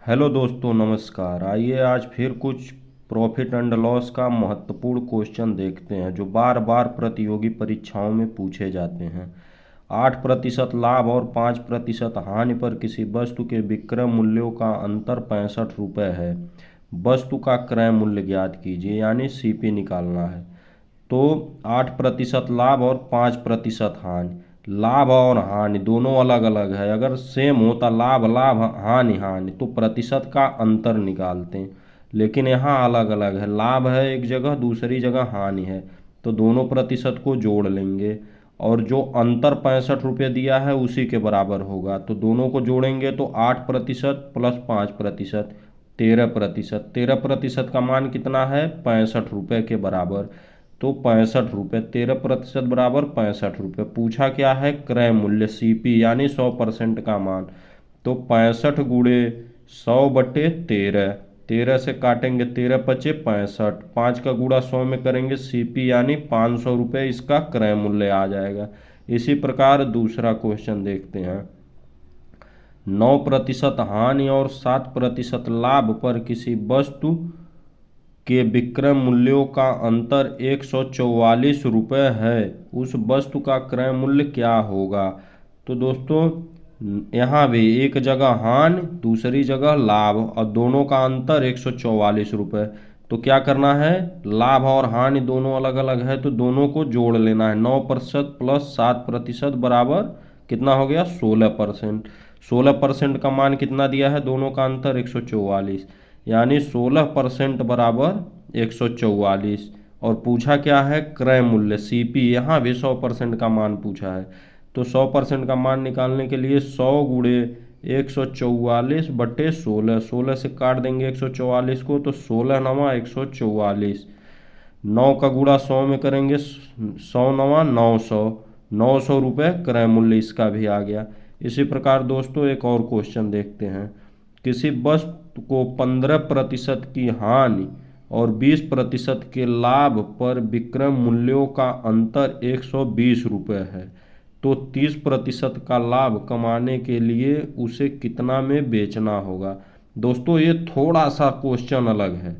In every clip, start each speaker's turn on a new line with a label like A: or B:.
A: Hello दोस्तों, नमस्कार। आइए आज फिर कुछ प्रॉफिट एंड लॉस का महत्वपूर्ण क्वेश्चन देखते हैं जो बार बार प्रतियोगी परीक्षाओं में पूछे जाते हैं। 8% लाभ और 5% हानि पर किसी वस्तु के विक्रय मूल्यों का अंतर 65 रुपये है। वस्तु का क्रय मूल्य ज्ञात कीजिए, यानी सीपी निकालना है। तो 8% लाभ और 5% हानि। लाभ और हानि दोनों अलग अलग है। अगर सेम होता लाभ लाभ हानि हानि तो प्रतिशत का अंतर निकालते हैं, लेकिन यहाँ अलग अलग है। लाभ है एक जगह, दूसरी जगह हानि है, तो दोनों प्रतिशत को जोड़ लेंगे और जो अंतर 65 रुपये दिया है उसी के बराबर होगा। तो दोनों को जोड़ेंगे तो 8% प्लस 5%, 13%। 13% का मान कितना है? 65 रुपये के बराबर। तो 65 रुपये, 13% बराबर 65 रुपये। पूछा क्या है? क्रय मूल्य सीपी, यानी 100% का मान। तो 65 गुणे 100/13, 13 से काटेंगे 13 पचे 65, 5 का गुणा 100 में करेंगे सीपी, यानी 500 रुपये इसका क्रय मूल्य आ जाएगा। इसी प्रकार दूसरा क्वेश्चन देखते हैं। 9% हानि और 7% लाभ पर किसी वस्तु के विक्रय मूल्यों का अंतर 144 रुपये है। उस वस्तु का क्रय मूल्य क्या होगा? तो दोस्तों यहाँ भी एक जगह हानि, दूसरी जगह लाभ और दोनों का अंतर 144 रुपये। तो क्या करना है? लाभ और हानि दोनों अलग अलग है तो दोनों को जोड़ लेना है। 9% प्लस 7% बराबर कितना हो गया? 16%। 16% का मान कितना दिया है? दोनों का अंतर 144, यानी 16% बराबर 144। और पूछा क्या है? क्रय मूल्य सीपी। यहाँ भी 100% का मान पूछा है, तो 100% का मान निकालने के लिए 100 गुणे 144/16, 16 से काट देंगे 144 को, तो 16 नवा 144। 9 का गुणा 100 में करेंगे, 100 नवा 900, 900 रुपये क्रय मूल्य इसका भी आ गया। इसी प्रकार दोस्तों एक और क्वेश्चन देखते हैं। किसी वस्तु को 15% की हानि और 20% के लाभ पर विक्रय मूल्यों का अंतर 120 रुपये है, तो 30% का लाभ कमाने के लिए उसे कितना में बेचना होगा? दोस्तों ये थोड़ा सा क्वेश्चन अलग है।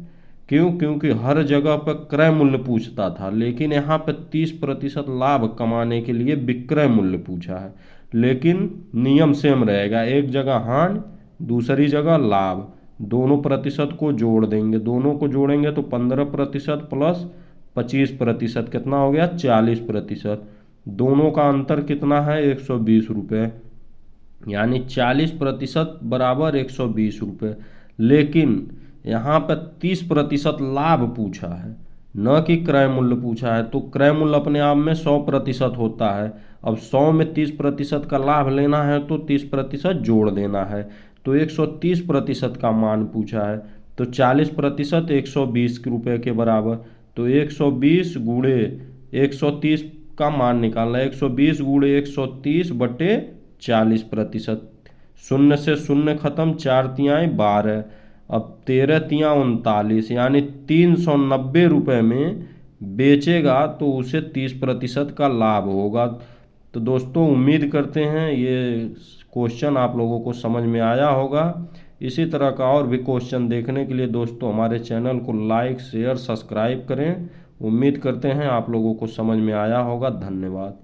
A: क्यों? क्योंकि हर जगह पर क्रय मूल्य पूछता था, लेकिन यहाँ पे 30% लाभ कमाने के लिए विक्रय मूल्य पूछा है। लेकिन नियम सेम रहेगा, एक जगह हानि, दूसरी जगह लाभ। दोनों प्रतिशत को जोड़ देंगे, दोनों को जोड़ेंगे तो 15% प्लस 25% कितना हो गया? 40%। दोनों का अंतर कितना है? 120 रुपये, यानी 40% बराबर 120 रुपये। लेकिन यहाँ पर 30% लाभ पूछा है, न कि क्रय मूल्य पूछा है। तो क्रय मूल्य अपने आप में 100% होता है। अब 100 में 30% का लाभ लेना है तो 30% जोड़ देना है, तो 130% का मान पूछा है। तो 40% 120 रुपये के बराबर। तो 120 गुणे 130 का मान निकालना है। 120 गुणे 130/40%। शून्य से शून्य खत्म, 4 तियाएँ 12, अब 13 तियाँ 39, यानी 390 रुपये में बेचेगा तो उसे 30% का लाभ होगा। तो दोस्तों उम्मीद करते हैं ये क्वेश्चन आप लोगों को समझ में आया होगा। इसी तरह का और भी क्वेश्चन देखने के लिए दोस्तों हमारे चैनल को लाइक, शेयर, सब्सक्राइब करें। उम्मीद करते हैं आप लोगों को समझ में आया होगा। धन्यवाद।